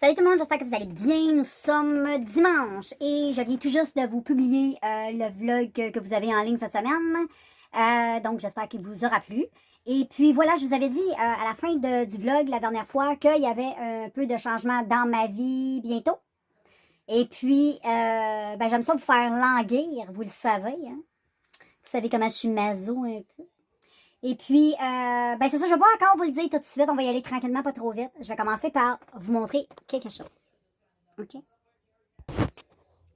Salut tout le monde, j'espère que vous allez bien. Nous sommes dimanche et je viens tout juste de vous publier le vlog que vous avez en ligne cette semaine. Donc j'espère qu'il vous aura plu. Et puis voilà, je vous avais dit à la fin du vlog la dernière fois qu'il y avait un peu de changement dans ma vie bientôt. Et puis, j'aime ça vous faire languir, vous le savez. Hein? Vous savez comment je suis maso un peu. Et puis, c'est ça, je vais pas encore vous le dire tout de suite. On va y aller tranquillement, pas trop vite. Je vais commencer par vous montrer quelque chose. OK?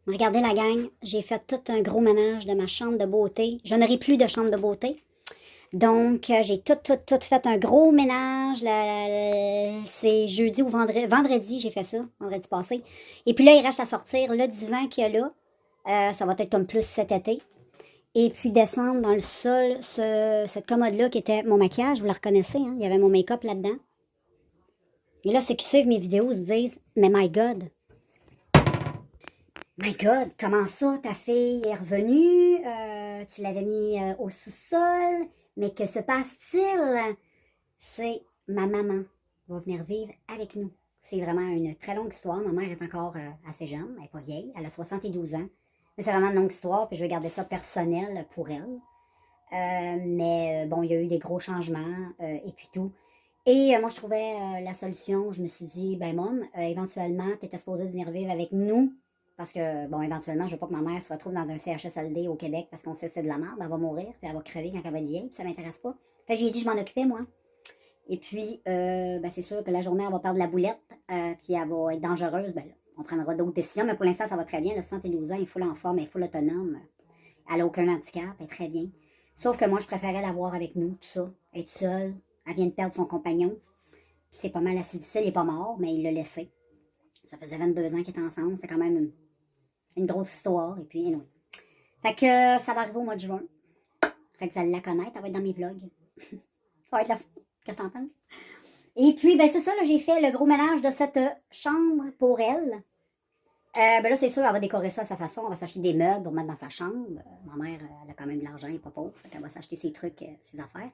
Regardez la gang, j'ai fait tout un gros ménage de ma chambre de beauté. Je n'aurai plus de chambre de beauté. Donc, j'ai tout fait un gros ménage. C'est jeudi ou vendredi, j'ai fait ça, vendredi passé. Et puis là, il reste à sortir le divan qu'il y a là. Ça va être comme plus cet été. Et puis descendre dans le sol cette commode-là qui était mon maquillage, vous la reconnaissez, hein? Il y avait mon make-up là-dedans. Et là, ceux qui suivent mes vidéos se disent, mais my God, comment ça, ta fille est revenue? Tu l'avais mis au sous-sol, mais que se passe-t-il? C'est ma maman va venir vivre avec nous. C'est vraiment une très longue histoire. Ma mère est encore assez jeune, elle n'est pas vieille, elle a 72 ans. Mais c'est vraiment une longue histoire, puis je vais garder ça personnel pour elle. Mais bon, il y a eu des gros changements et puis tout. Et moi, je trouvais la solution. Je me suis dit, Mom, éventuellement, tu étais supposée venir vivre avec nous. Parce que, bon, éventuellement, je veux pas que ma mère se retrouve dans un CHSLD au Québec parce qu'on sait que c'est de la merde. Elle va mourir, puis elle va crever quand elle va être vieille, puis ça m'intéresse pas. Fait que j'ai dit, je m'en occupais, moi. Et puis, c'est sûr que la journée, elle va perdre la boulette, puis elle va être dangereuse. Ben là, on prendra d'autres décisions, mais pour l'instant, ça va très bien. Elle a 72 ans, elle est full en forme, elle est full autonome. Elle n'a aucun handicap, elle est très bien. Sauf que moi, je préférais l'avoir avec nous, tout ça. Être seule. Elle vient de perdre son compagnon. Puis c'est pas mal assez difficile, il n'est pas mort, mais il l'a laissé. Ça faisait 22 ans qu'ils étaient ensemble. C'est quand même une grosse histoire. Et puis, anyway. Fait que ça va arriver au mois de juin. Fait que vous allez la connaître, elle va être dans mes vlogs. Ça va être la... Qu'est-ce que t'en penses? Et puis, c'est ça, là, j'ai fait le gros ménage de cette chambre pour elle. Là, c'est sûr, elle va décorer ça à sa façon. Elle va s'acheter des meubles pour mettre dans sa chambre. Ma mère, elle a quand même de l'argent, elle n'est pas pauvre. Fait qu'elle va s'acheter ses trucs, ses affaires.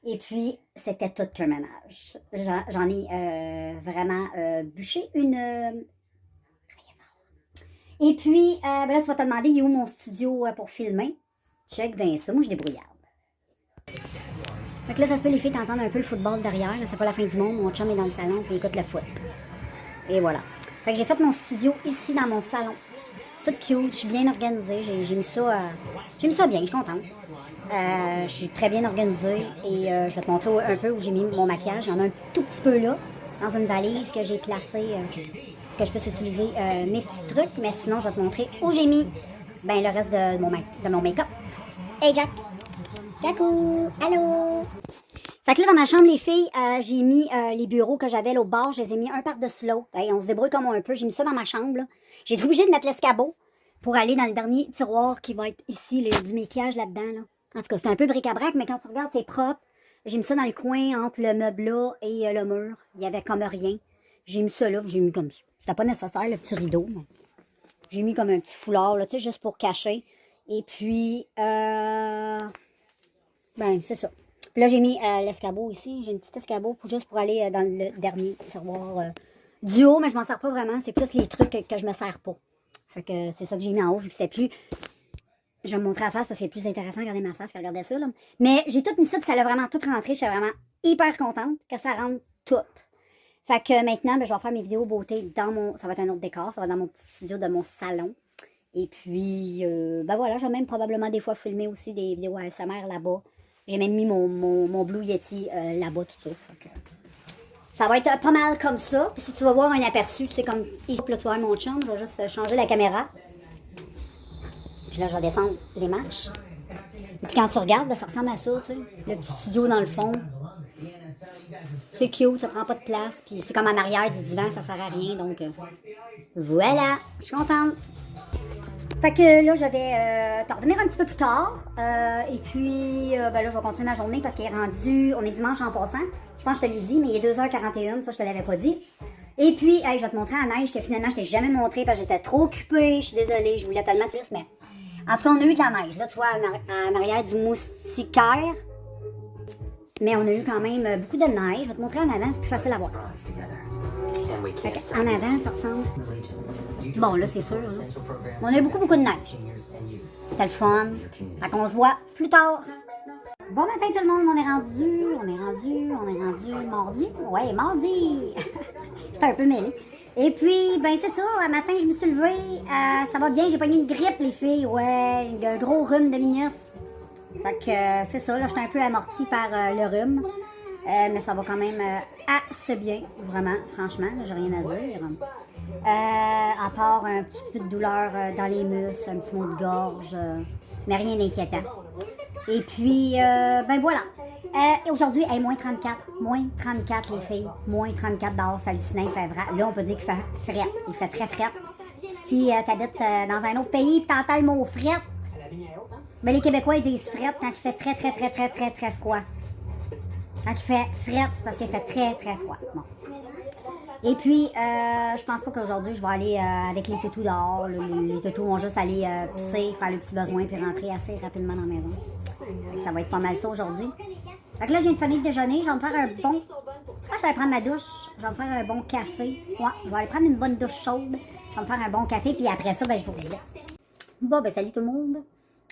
Et puis, c'était tout qu'un ménage. J'en ai vraiment bûché une... Et puis, là, tu vas te demander, il est où mon studio pour filmer? Check bien ça, moi, je débrouillarde. Fait que là, ça se peut, les filles t'entendent un peu le football derrière. C'est pas la fin du monde. Mon chum est dans le salon et il écoute le foot. Et voilà. Fait que j'ai fait mon studio ici dans mon salon. C'est tout cute. Je suis bien organisée. J'ai mis ça bien. Je suis contente. Je suis très bien organisée. Et je vais te montrer un peu où j'ai mis mon maquillage. Il y en a un tout petit peu là, dans une valise que j'ai placée, que je peux utiliser mes petits trucs. Mais sinon, je vais te montrer où j'ai mis le reste de mon make-up. Hey Jack! Coucou! Allô! Fait que là, dans ma chambre, les filles, j'ai mis les bureaux que j'avais au bord. Je les ai mis un par-dessus l'autre. Hey, on se débrouille comme un peu. J'ai mis ça dans ma chambre, là. J'ai été obligée de mettre l'escabeau pour aller dans le dernier tiroir qui va être ici, du maquillage là-dedans, là. En tout cas, c'est un peu bric-à-brac, mais quand tu regardes, c'est propre. J'ai mis ça dans le coin entre le meuble là et le mur. Il y avait comme rien. J'ai mis ça là, j'ai mis comme ça. C'était pas nécessaire, le petit rideau, mais j'ai mis comme un petit foulard, là, tu sais, juste pour cacher. Et puis, c'est ça. Puis là, j'ai mis l'escabeau ici. J'ai une petite escabeau juste pour aller dans le dernier tiroir du haut, mais je m'en sers pas vraiment. C'est plus les trucs que je me sers pas. Fait que c'est ça que j'ai mis en haut, vu que c'était plus... Je vais me montrer la face parce que c'est plus intéressant de regarder ma face que de regarder ça, là. Mais j'ai tout mis ça, puis ça a vraiment tout rentré. Je suis vraiment hyper contente que ça rentre tout. Fait que maintenant, je vais faire mes vidéos beauté dans mon... Ça va être un autre décor. Ça va être dans mon petit studio de mon salon. Et puis, voilà, je vais même probablement des fois filmer aussi des vidéos ASMR là-bas. J'ai même mis mon Blue Yeti là-bas, tout ça. Fait que ça va être pas mal comme ça. Puis si tu vas voir un aperçu, tu sais, comme ici, là, tu vois mon chum, je vais juste changer la caméra. Puis là, je vais descendre les marches. Et puis quand tu regardes, ça ressemble à ça, tu sais. Le petit studio dans le fond. C'est cute, ça prend pas de place. Puis c'est comme en arrière du divan, ça sert à rien. Donc, voilà, je suis contente. Fait que là, je vais t'en revenir un petit peu plus tard. Et puis, là, je vais continuer ma journée parce qu'il est rendu... On est dimanche en passant. Je pense que je te l'ai dit, mais il est 2h41. Ça, je te l'avais pas dit. Et puis, je vais te montrer la neige que finalement, je t'ai jamais montré parce que j'étais trop occupée. Je suis désolée, je voulais tellement plus, mais... En tout cas, on a eu de la neige. Là, tu vois, en arrière du moustiquaire. Mais on a eu quand même beaucoup de neige. Je vais te montrer en avant, c'est plus facile à voir. En avant, ça ressemble. Bon, là, c'est sûr. Là. On a eu beaucoup de neige. C'était le fun. Fait qu'on se voit plus tard. Bon matin tout le monde, on est rendu mardi. Ouais, mardi! J'étais un peu mêlée. Et puis, ben c'est ça, un matin je me suis levée, ça va bien, j'ai pogné une grippe les filles, ouais, un gros rhume de minus. Fait que c'est ça, là j'étais un peu amortie par le rhume. Mais ça va quand même assez bien, vraiment, franchement, j'ai rien à dire. À part un petit peu de douleur dans les muscles, un petit mot de gorge, mais rien d'inquiétant. Et puis, ben voilà. Aujourd'hui, moins 34 les filles, moins 34 dehors, c'est hallucinant, il fait vrai. Là, on peut dire qu'il fait fret, il fait très fret. Si tu habites dans un autre pays et tu entends le mot fret, ben les Québécois ils disent fret quand il fait très froid. Quand il fait fret, c'est parce qu'il fait très froid. Bon. Et puis, je pense pas qu'aujourd'hui, je vais aller avec les toutous dehors. Les toutous vont juste aller pisser, faire le petit besoin, puis rentrer assez rapidement dans la maison. Ça va être pas mal ça aujourd'hui. Fait que là, j'ai une famille de déjeuner. Je vais me faire un bon... Je vais prendre ma douche. Je vais me faire un bon café. Ouais, je vais aller prendre une bonne douche chaude. Je vais me faire un bon café, puis après ça, ben, je vous reviens. Bon, ben, salut tout le monde.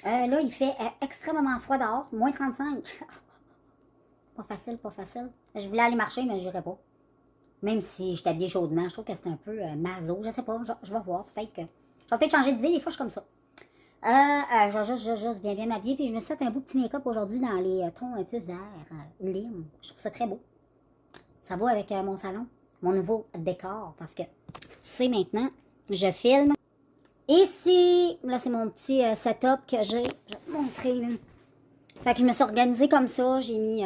Là, il fait extrêmement froid dehors. Moins 35. Pas facile. Je voulais aller marcher, mais je n'irai pas. Même si je t'habillais chaudement, je trouve que c'est un peu maso. Je sais pas, je vais voir. Peut-être que... Je vais peut-être changer d'idée, des fois je suis comme ça. Je vais juste bien m'habiller. Puis je me suis fait un beau petit make-up aujourd'hui dans les tons un peu verts, lime. Je trouve ça très beau. Ça va avec mon salon, mon nouveau décor. Parce que, tu sais maintenant, je filme. Ici, là c'est mon petit setup que j'ai. Je vais te montrer. Là. Fait que je me suis organisée comme ça. J'ai mis...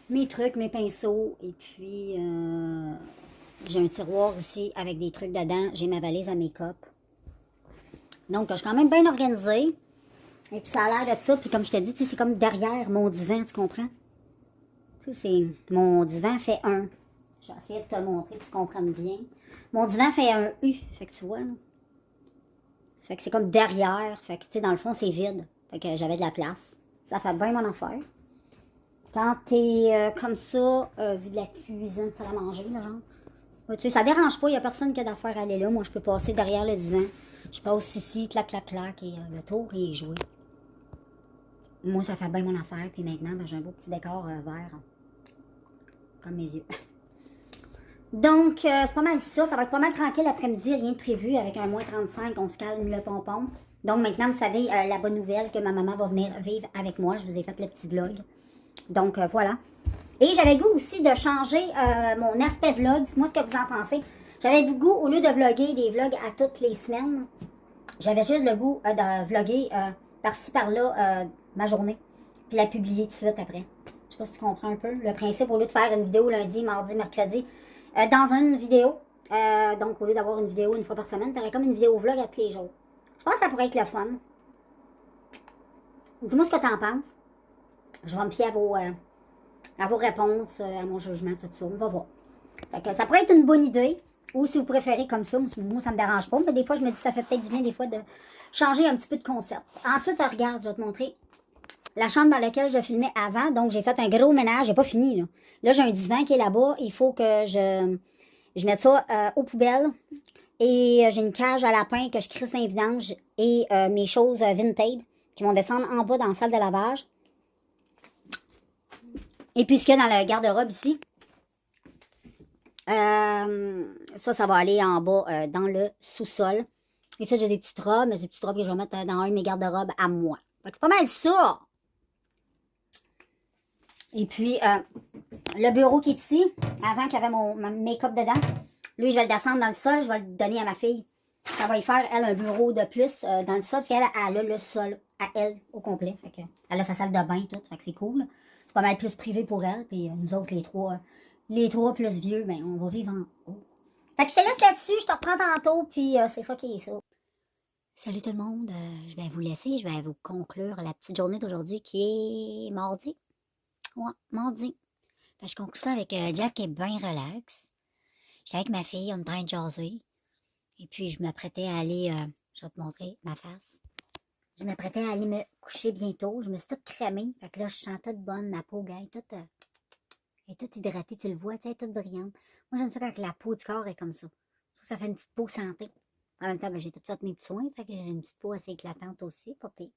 mes trucs, mes pinceaux, et puis j'ai un tiroir ici avec des trucs dedans. J'ai ma valise à make-up. Donc, je suis quand même bien organisée. Et puis, ça a l'air de ça. Puis, comme je te dis, c'est comme derrière mon divan, tu comprends? Tu sais, mon divan fait un. Je vais essayer de te montrer pour que tu comprennes bien. Mon divan fait un U. Fait que tu vois, là. Fait que c'est comme derrière. Fait que, tu sais, dans le fond, c'est vide. Fait que j'avais de la place. Ça fait bien mon affaire. Quand t'es comme ça, vu de la cuisine, salle à manger, là, genre. Ouais, tu sais, ça dérange pas, il n'y a personne qui a d'affaire à aller là. Moi, je peux passer derrière le divan. Je passe ici, clac, et le tour est joué. Moi, ça fait bien mon affaire. Puis maintenant, ben, j'ai un beau petit décor vert. Comme mes yeux. Donc, c'est pas mal ça. Ça va être pas mal tranquille l'après-midi. Rien de prévu. Avec un moins 35, on se calme le pompon. Donc, maintenant, vous savez, la bonne nouvelle que ma maman va venir vivre avec moi. Je vous ai fait le petit vlog. Donc, voilà. Et j'avais le goût aussi de changer mon aspect vlog. Dites-moi ce que vous en pensez. J'avais le goût, au lieu de vlogger des vlogs à toutes les semaines, j'avais juste le goût de vlogger par-ci, par-là, ma journée. Puis la publier tout de suite après. Je sais pas si tu comprends un peu. Le principe, au lieu de faire une vidéo lundi, mardi, mercredi, dans une vidéo, donc au lieu d'avoir une vidéo une fois par semaine, tu aurais comme une vidéo vlog à tous les jours. Je pense que ça pourrait être le fun. Dis-moi ce que tu en penses. Je vais me fier à vos réponses, à mon jugement, tout ça. On va voir. Fait que ça pourrait être une bonne idée. Ou si vous préférez comme ça, moi ça me dérange pas. Mais des fois, je me dis que ça fait peut-être du bien des fois de changer un petit peu de concept. Ensuite, regarde, je vais te montrer la chambre dans laquelle je filmais avant. Donc, j'ai fait un gros ménage. J'ai pas fini, là. Là, j'ai un divan qui est là-bas. Il faut que je mette ça aux poubelles. Et j'ai une cage à lapin que je crisse un vidange. Et mes choses vintage qui vont descendre en bas dans la salle de lavage. Et puis, ce qu'il y a dans le garde-robe ici, ça va aller en bas dans le sous-sol. Et ça, j'ai des petites robes, mais c'est des petites robes que je vais mettre dans un de mes garde-robes à moi. Fait que c'est pas mal ça. Et puis, le bureau qui est ici, avant qu'il y avait mon make-up dedans, lui, je vais le descendre dans le sol, je vais le donner à ma fille. Ça va y faire, elle, un bureau de plus dans le sol, parce qu'elle a le sol à elle au complet. Fait que, elle a sa salle de bain, tout, fait que c'est cool. C'est pas mal plus privé pour elle, puis nous autres, les trois plus vieux, ben, on va vivre en haut. Fait que je te laisse là-dessus, je te reprends tantôt, puis c'est ça qui est ça. Salut tout le monde, je vais vous laisser, je vais vous conclure la petite journée d'aujourd'hui qui est mardi. Ouais, mardi. Fait que je conclue ça avec Jack est bien relax. J'étais avec ma fille, on est en train de jaser. Et puis je m'apprêtais à aller, je vais te montrer ma face. Je m'apprêtais à aller me coucher bientôt. Je me suis toute cramée. Fait que là, je sens toute bonne, ma peau gagne, toute Elle est toute hydratée, tu le vois, tu sais, elle est toute brillante. Moi, j'aime ça quand la peau du corps est comme ça. Je trouve que ça fait une petite peau santé. En même temps, ben, j'ai tout fait mes petits soins, fait que j'ai une petite peau assez éclatante aussi, pas pire.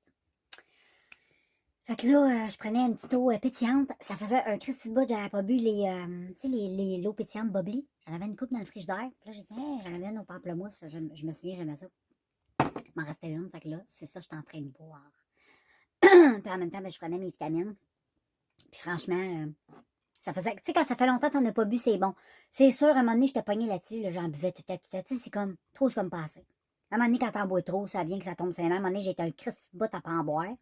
Fait que là, je prenais une petite eau pétillante. Ça faisait un Christy de bout, j'avais pas bu tu sais, l'eau pétillante Bubbly. J'en avais une coupe dans le frigidaire. Puis là, j'ai dit, hey, j'en avais une au pamplemousse. Je me souviens, j'aimais ça. Il m'en restait une. Fait que là, c'est ça, j'étais en train de boire. Puis en même temps, ben, je prenais mes vitamines. Puis franchement, ça faisait. Tu sais, quand ça fait longtemps que t'en as pas bu, c'est bon. C'est sûr, à un moment donné, j'étais pognée là-dessus. Là, j'en buvais tout à tout à. Tu sais, c'est comme. Trop, c'est comme passé. À un moment donné, quand t'en bois trop, ça vient que ça tombe sur les nerfs. À un moment donné, j'étais un Christy de bout à pas en boire.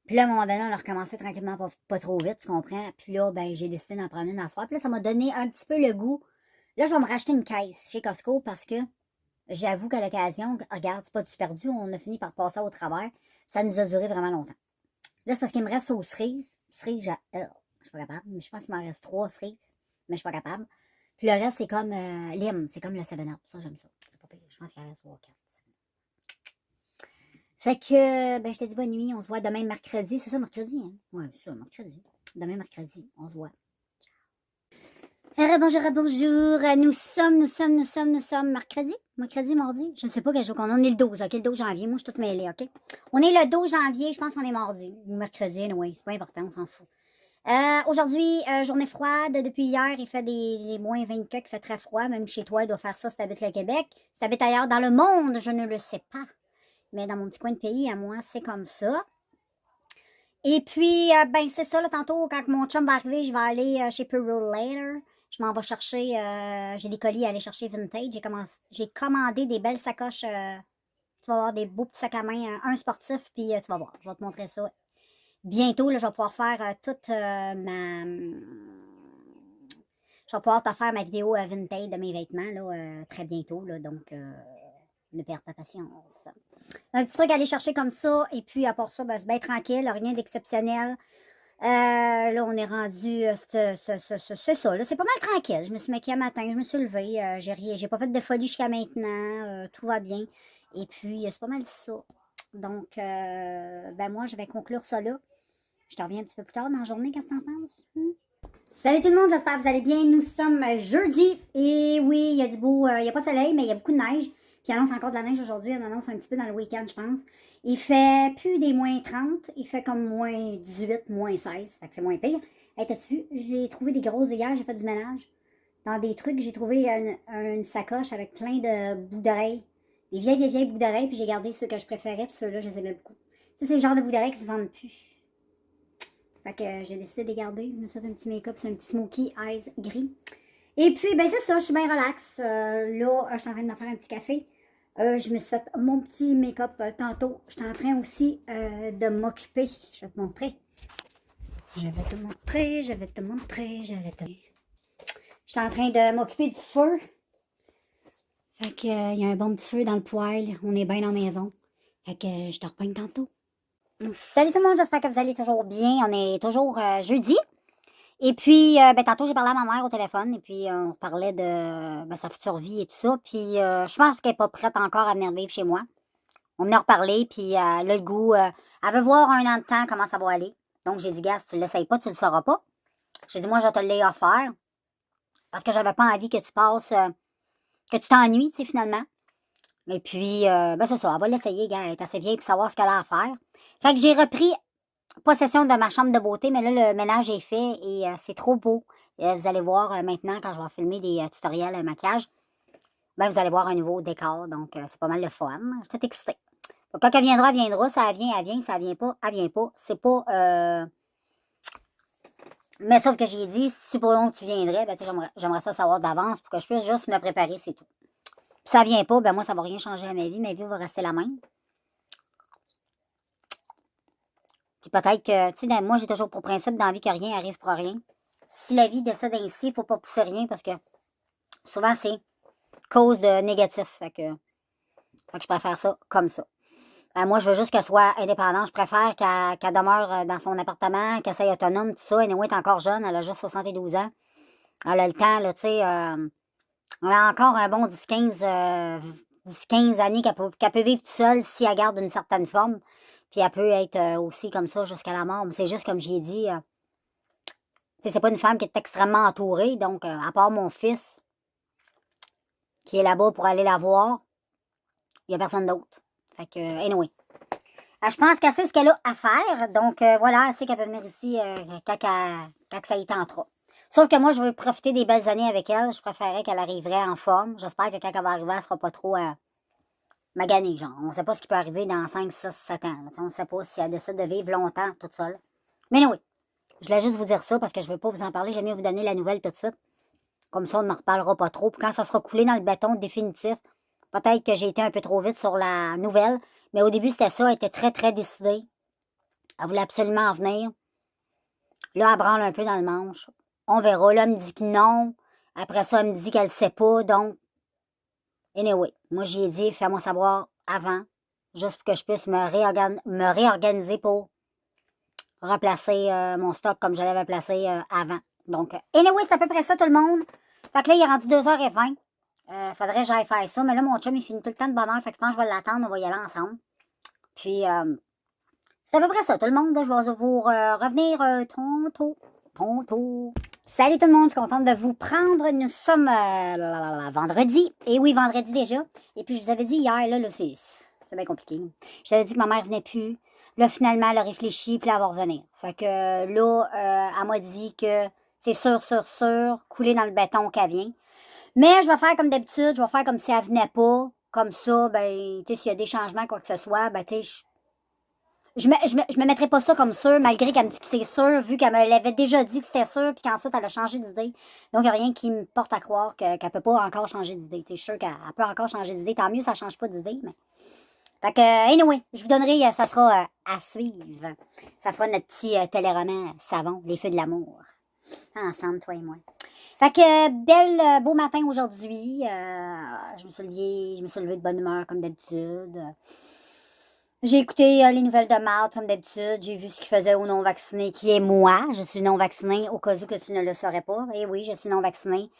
Puis là, à un moment donné, on a recommencé tranquillement, pas trop vite, tu comprends? Puis là, ben, j'ai décidé d'en prendre une à soir. Puis là, ça m'a donné un petit peu le goût. Là, je vais me racheter une caisse chez Costco parce que j'avoue qu'à l'occasion, regarde, c'est pas du perdu, on a fini par passer au travers. Ça nous a duré vraiment longtemps. Là, c'est parce qu'il me reste aux cerises. Cerises, je suis pas capable, mais je pense qu'il m'en reste 3 cerises, mais je suis pas capable. Puis le reste, c'est comme lime, c'est comme le 7-Up. Ça, j'aime ça. C'est pas pire. Je pense qu'il en reste 3 4. Fait que, ben, je te dis bonne nuit. On se voit demain mercredi. C'est ça, mercredi, hein? Ouais, c'est ça, mercredi. Demain mercredi, on se voit. Bonjour, bonjour. Nous sommes mercredi? Mercredi, mardi? Je ne sais pas quel jour qu'on est. On est le 12, OK? Le 12 janvier. Moi, je suis toute mêlée, OK? On est le 12 janvier. Je pense qu'on est mardi. Mercredi, oui. C'est pas important, on s'en fout. Aujourd'hui, journée froide. Depuis hier, il fait des moins 24, il fait très froid. Même chez toi, il doit faire ça si tu habites le Québec. Si tu habites ailleurs dans le monde, je ne le sais pas. Mais dans mon petit coin de pays, à moi, c'est comme ça. Et puis, ben, c'est ça, là, tantôt, quand mon chum va arriver, je vais aller chez Purolator. Je m'en vais chercher, j'ai des colis à aller chercher vintage. J'ai commandé des belles sacoches. Tu vas avoir des beaux petits sacs à main, un sportif, puis tu vas voir, je vais te montrer ça. Bientôt, là, je vais pouvoir faire toute ma... Je vais pouvoir te faire ma vidéo vintage de mes vêtements, là, très bientôt, là, donc ne perds pas patience. Un petit truc à aller chercher comme ça, et puis à part ça, ben, c'est bien tranquille, rien d'exceptionnel. Là, on est rendu, c'est ça, là, c'est pas mal tranquille. Je me suis maquillée matin, je me suis levée, j'ai pas fait de folie jusqu'à maintenant, tout va bien. Et puis, c'est pas mal ça. Donc, ben moi, je vais conclure ça là. Je te reviens un petit peu plus tard dans la journée, qu'est-ce que t'en penses? Salut tout le monde, j'espère que vous allez bien. Nous sommes jeudi, et oui, il y a du beau, il n'y a pas de soleil, mais il y a beaucoup de neige. Qui annonce encore de la neige aujourd'hui, on annonce un petit peu dans le week-end, je pense. Il fait plus des moins 30, il fait comme moins 18, moins 16, fait que c'est moins pire. Hey, t'as-tu vu? J'ai trouvé des grosses hier, j'ai fait du ménage. Dans des trucs, j'ai trouvé une sacoche avec plein de bouts d'oreilles. Des vieilles bouts d'oreilles, puis j'ai gardé ceux que je préférais, puis ceux-là, je les aimais beaucoup. Ça, c'est le genre de bouts d'oreilles qui se vendent plus. Fait que j'ai décidé de les garder. Je me suis fait un petit make-up, c'est un petit smoky eyes gris. Et puis, ben c'est ça, je suis bien relax. Là, je suis en train de me faire un petit café. Je me suis fait mon petit make-up tantôt. Je suis en train aussi de m'occuper. Je vais te montrer. Je vais te montrer. Je suis en train de m'occuper du feu. Fait que, il y a un bon petit feu dans le poêle. On est bien dans la maison. Fait que je te reprends tantôt. Salut tout le monde, j'espère que vous allez toujours bien. On est toujours jeudi. Et puis, ben, tantôt, j'ai parlé à ma mère au téléphone et puis on parlait de ben, sa future vie et tout ça. Puis, je pense qu'elle n'est pas prête encore à venir vivre chez moi. On en a reparlé, puis elle a le goût. Elle veut voir 1 an de temps comment ça va aller. Donc, j'ai dit, gars, si tu ne l'essayes pas, tu ne le sauras pas. J'ai dit, moi, je te l'ai offert parce que j'avais pas envie que tu passes, que tu t'ennuies, tu sais, finalement. Et puis, ben, c'est ça, elle va l'essayer, gars, elle est assez vieille pour savoir ce qu'elle a à faire. Fait que j'ai repris possession de ma chambre de beauté, mais là, le ménage est fait et c'est trop beau. Vous allez voir maintenant, quand je vais filmer des tutoriels maquillage, ben, vous allez voir un nouveau décor, donc c'est pas mal le fun. Je suis toute excitée. Donc, quand elle viendra, elle viendra. Ça vient, elle vient. Ça vient pas, elle vient pas. C'est pas... Mais sauf que j'ai dit, supposons que tu viendrais, ben, j'aimerais ça savoir d'avance pour que je puisse juste me préparer, c'est tout. Puis ça vient pas, ben moi, ça va rien changer à ma vie va rester la même. Puis peut-être que, tu sais, moi, j'ai toujours pour principe dans la vie que rien arrive pour rien. Si la vie décide ainsi, il ne faut pas pousser rien parce que souvent, c'est cause de négatif. Fait que je préfère ça comme ça. Moi, je veux juste qu'elle soit indépendante. Je préfère qu'elle demeure dans son appartement, qu'elle soit autonome, tout ça. Anyway, elle est encore jeune, elle a juste 72 ans. Elle a le temps, là, tu sais. Elle a encore un bon 10-15 années qu'elle peut vivre toute seule si elle garde une certaine forme. Puis elle peut être aussi comme ça jusqu'à la mort. Mais c'est juste comme j'ai dit, c'est pas une femme qui est extrêmement entourée, donc à part mon fils, qui est là-bas pour aller la voir, il n'y a personne d'autre. Fait que, anyway. Je pense qu'elle sait ce qu'elle a à faire, donc voilà, elle sait qu'elle peut venir ici quand ça y tentera. Sauf que moi, je veux profiter des belles années avec elle. Je préférerais qu'elle arriverait en forme. J'espère que quand elle va arriver, elle sera pas trop maganée, genre. On ne sait pas ce qui peut arriver dans 5, 6, 7 ans. On ne sait pas si elle décide de vivre longtemps toute seule. Mais oui, je voulais juste vous dire ça parce que je ne veux pas vous en parler. J'aime mieux vous donner la nouvelle tout de suite. Comme ça, on n'en reparlera pas trop. Puis quand ça sera coulé dans le béton définitif, peut-être que j'ai été un peu trop vite sur la nouvelle. Mais au début, c'était ça. Elle était très, très décidée. Elle voulait absolument en venir. Là, elle branle un peu dans le manche. On verra. Là, elle me dit que non. Après ça, elle me dit qu'elle ne sait pas. Donc, anyway, moi, j'y ai dit, fais-moi savoir avant. Juste pour que je puisse me réorganiser pour replacer mon stock comme je l'avais placé avant. Donc, anyway, c'est à peu près ça, tout le monde. Fait que là, il est rendu 2h20. Faudrait que j'aille faire ça. Mais là, mon chum, il finit tout le temps de bonne heure. Fait que je pense que je vais l'attendre. On va y aller ensemble. Puis, c'est à peu près ça, tout le monde. Je vais vous revenir tantôt. Salut tout le monde, je suis contente de vous prendre. Nous sommes vendredi. Et oui, vendredi déjà. Et puis, je vous avais dit hier, là c'est bien compliqué. Je vous avais dit que ma mère venait plus. Là, finalement, elle a réfléchi, puis elle va revenir. Fait que là, elle m'a dit que c'est sûr, couler dans le béton qu'elle vient. Mais je vais faire comme d'habitude, je vais faire comme si elle venait pas. Comme ça, ben, tu sais, s'il y a des changements, quoi que ce soit, ben, tu sais, je me mettrais pas ça comme sûr, malgré qu'elle me dit que c'est sûr, vu qu'elle me l'avait déjà dit que c'était sûr, puis qu'ensuite elle a changé d'idée. Donc, il n'y a rien qui me porte à croire qu'elle peut pas encore changer d'idée. Je suis sûre qu'elle peut encore changer d'idée. Tant mieux, ça change pas d'idée, mais... Fait que, anyway, je vous donnerai, ça sera à suivre. Ça fera notre petit téléroman savon, Les Feux de l'amour. Ensemble, toi et moi. Fait que, beau matin aujourd'hui. Je me suis levée de bonne humeur, comme d'habitude. J'ai écouté les nouvelles de Malte, comme d'habitude. J'ai vu ce qu'il faisait aux non-vaccinés, qui est moi. Je suis non-vaccinée, au cas où que tu ne le saurais pas. Et oui, je suis non-vaccinée.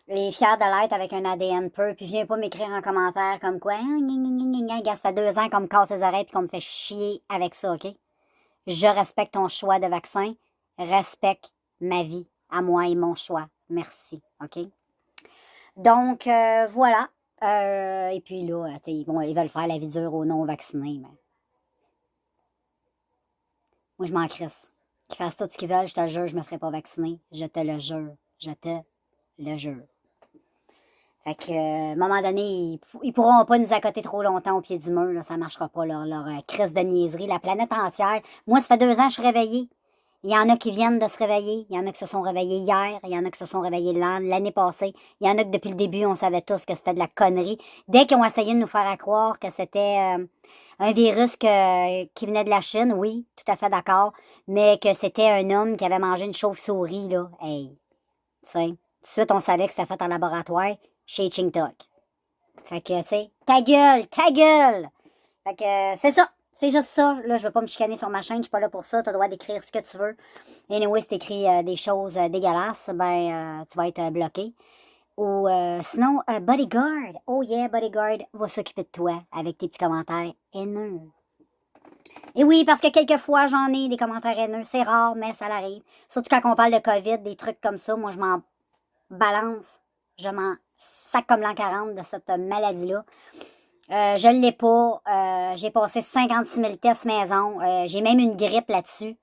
Et fière de l'être avec un ADN peu. Puis viens pas m'écrire en commentaire comme quoi, ça fait 2 ans qu'on me casse les oreilles et qu'on me fait chier avec ça, OK? Je respecte ton choix de vaccin. Respecte ma vie à moi et mon choix. Merci, OK? Donc, voilà. Et puis là, ils veulent faire la vie dure aux non-vaccinés, mais... Moi, je m'en crisse. Qu'ils fassent tout ce qu'ils veulent, je te le jure, je me ferai pas vacciner. Je te le jure. Je te le jure. Fait que, à un moment donné, ils pourront pas nous accoter trop longtemps au pied du mur, là, ça marchera pas, leur crise de niaiserie. La planète entière. Moi, ça fait 2 ans que je suis réveillée. Il y en a qui viennent de se réveiller. Il y en a qui se sont réveillés hier. Il y en a qui se sont réveillés l'année passée. Il y en a que depuis le début, on savait tous que c'était de la connerie. Dès qu'ils ont essayé de nous faire croire que c'était un virus qui venait de la Chine, oui, tout à fait d'accord. Mais que c'était un homme qui avait mangé une chauve-souris, là. Hey, tu sais. Tout de suite, on savait que c'était fait en laboratoire chez Chingtok. Fait que, tu sais, ta gueule, ta gueule! Fait que, c'est ça. C'est juste ça. Là, je veux pas me chicaner sur ma chaîne. Je suis pas là pour ça. Tu as le droit d'écrire ce que tu veux. Anyway, si t'écris des choses dégueulasses, ben, tu vas être bloqué. Ou sinon, Bodyguard. Oh yeah, Bodyguard va s'occuper de toi avec tes petits commentaires haineux. Et oui, parce que quelquefois, j'en ai des commentaires haineux. C'est rare, mais ça l'arrive. Surtout quand on parle de COVID, des trucs comme ça. Moi, je m'en balance. Je m'en sac comme l'an 40 de cette maladie-là. Je ne l'ai pas. J'ai passé 56 000 tests maison. J'ai même une grippe là-dessus.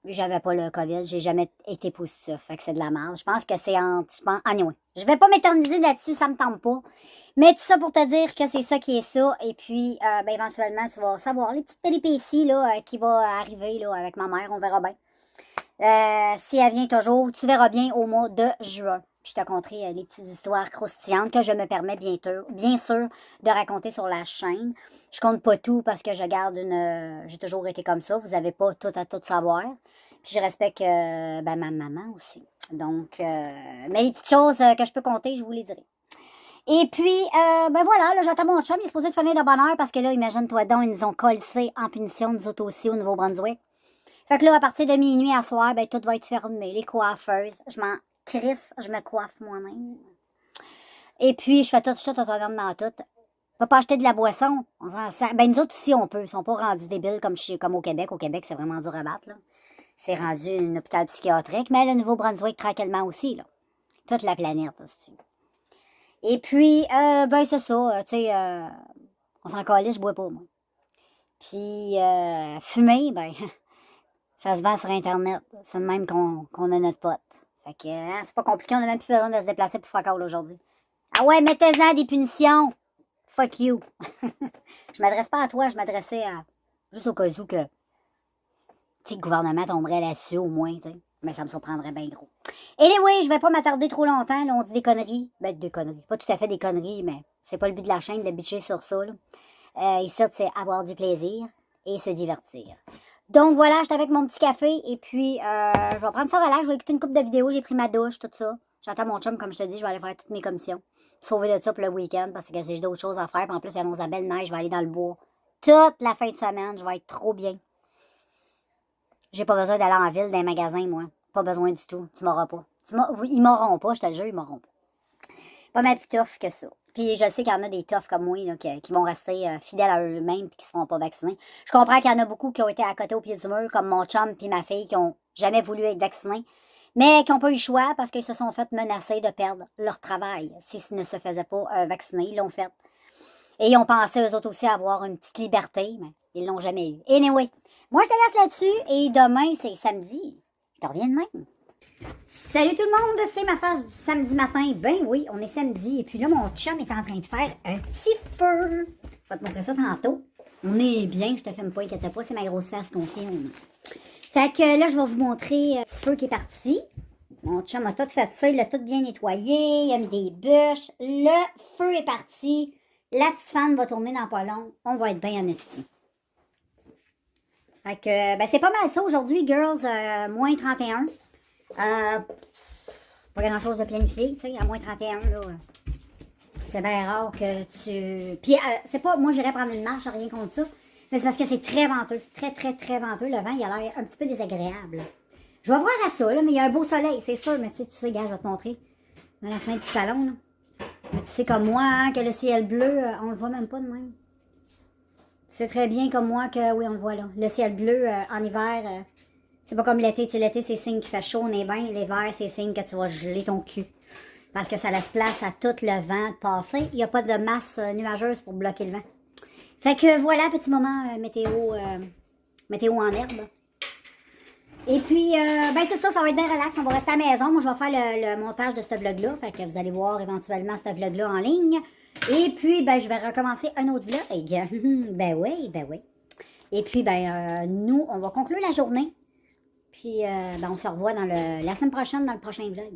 J'avais pas le COVID. J'ai jamais été positif. Fait que c'est de la merde. Je pense que c'est anyway. Je vais pas m'éterniser là-dessus. Ça me tente pas. Mais tout ça pour te dire que c'est ça qui est ça. Et puis, ben, éventuellement, tu vas savoir les petites péripéties là, qui vont arriver là, avec ma mère. On verra bien. Si elle vient toujours, tu verras bien au mois de juin. Puis je te conterai les petites histoires croustillantes que je me permets bien sûr de raconter sur la chaîne. Je compte pas tout parce que je garde j'ai toujours été comme ça. Vous n'avez pas tout à tout savoir. Puis je respecte ben, ma maman aussi. Donc, mais les petites choses que je peux compter, je vous les dirai. Et puis, ben voilà, là, j'attends mon chum. Il est supposé de finir de bonne heure parce que là, imagine-toi donc, ils nous ont collé en punition, nous autres aussi, au Nouveau-Brunswick. Fait que là, à partir de minuit à soir, ben tout va être fermé. Les coiffeuses, je m'en crisse, je me coiffe moi-même. Et puis, je fais tout autonome dans tout. On peut pas acheter de la boisson. Ben, nous autres aussi, on peut. Ils sont pas rendus débiles comme au Québec. Au Québec, c'est vraiment dur à battre, là. c'est rendu un hôpital psychiatrique, mais le Nouveau-Brunswick tranquillement aussi, là. Toute la planète aussi. Et puis, ben c'est ça, tu sais, on s'en calait, je bois pas, moi. Puis, fumer, ben, ça se vend sur Internet. C'est de même qu'on a notre pote. Fait que, hein, c'est pas compliqué, on a même plus besoin de se déplacer pour faire call aujourd'hui. Ah ouais, mettez-en des punitions! Fuck you! Je m'adresse pas à toi, je m'adressais à... Juste au cas où que... Tu sais, le gouvernement tomberait là-dessus, au moins, tu sais. Mais ça me surprendrait bien gros. Anyway, je vais pas m'attarder trop longtemps, là, on dit des conneries. Ben, des conneries. Pas tout à fait des conneries, mais c'est pas le but de la chaîne de bitcher sur ça, là. Ici, c'est avoir du plaisir et se divertir. Donc voilà, j'étais avec mon petit café et puis je vais prendre ça relax, je vais écouter une couple de vidéos, j'ai pris ma douche, tout ça. J'attends mon chum, comme je te dis, je vais aller faire toutes mes commissions. Sauver de ça pour le week-end parce que j'ai d'autres choses à faire. Puis en plus, il annonce la belle neige, je vais aller dans le bois. Toute la fin de semaine, je vais être trop bien. J'ai pas besoin d'aller en ville, dans les magasins, moi. Pas besoin du tout. Tu m'auras pas. Ils m'auront pas, je te le jure, ils m'auront pas. Pas mal plus tough que ça. Puis je sais qu'il y en a des toughs comme moi là, qui vont rester fidèles à eux-mêmes et qui ne se feront pas vacciner. Je comprends qu'il y en a beaucoup qui ont été à côté au pied du mur, comme mon chum et ma fille, qui n'ont jamais voulu être vaccinés, mais qui n'ont pas eu le choix parce qu'ils se sont fait menacer de perdre leur travail. S'ils ne se faisaient pas vacciner, ils l'ont fait. Et ils ont pensé eux autres aussi avoir une petite liberté, mais ils l'ont jamais eu. Anyway, moi je te laisse là-dessus et demain c'est samedi. Je te reviens demain. Salut tout le monde, c'est ma phase du samedi matin. Ben oui, on est samedi. Et puis là, mon chum est en train de faire un petit feu. Je vais te montrer ça tantôt. On est bien, je te filme pas, inquiète pas, c'est ma grosse face qu'on filme. Fait que là, je vais vous montrer le petit feu qui est parti. Mon chum a tout fait ça, il l'a tout bien nettoyé, il a mis des bûches. Le feu est parti. La petite fan va tourner dans pas long. On va être bien en esti. Fait que, ben c'est pas mal ça aujourd'hui, girls. Moins 31. Pas grand chose de planifié, tu sais, à moins 31, là. C'est bien rare que tu... Puis, c'est pas... Moi, j'irais prendre une marche, rien contre ça. Mais c'est parce que c'est très venteux. Très, très, très venteux. Le vent, il a l'air un petit peu désagréable. Je vais voir à ça, là, mais il y a un beau soleil, c'est sûr. Mais tu sais, gars, je vais te montrer. À la fin du salon, là. Mais tu sais comme moi, hein, que le ciel bleu, on le voit même pas de même. C'est très bien comme moi que, oui, on le voit là. Le ciel bleu, en hiver... c'est pas comme l'été, tu sais, l'été, c'est signe qu'il fait chaud, on est bien. L'hiver, c'est signe que tu vas geler ton cul. Parce que ça laisse place à tout le vent de passer. Il n'y a pas de masse nuageuse pour bloquer le vent. Fait que voilà, petit moment météo en herbe. Et puis, ben c'est ça, ça va être bien relax. On va rester à la maison. Moi, je vais faire le montage de ce vlog-là. Fait que vous allez voir éventuellement ce vlog-là en ligne. Et puis, ben je vais recommencer un autre vlog. Ben oui, ben oui. Et puis, ben nous, on va conclure la journée. Puis, ben, on se revoit la semaine prochaine dans le prochain vlog.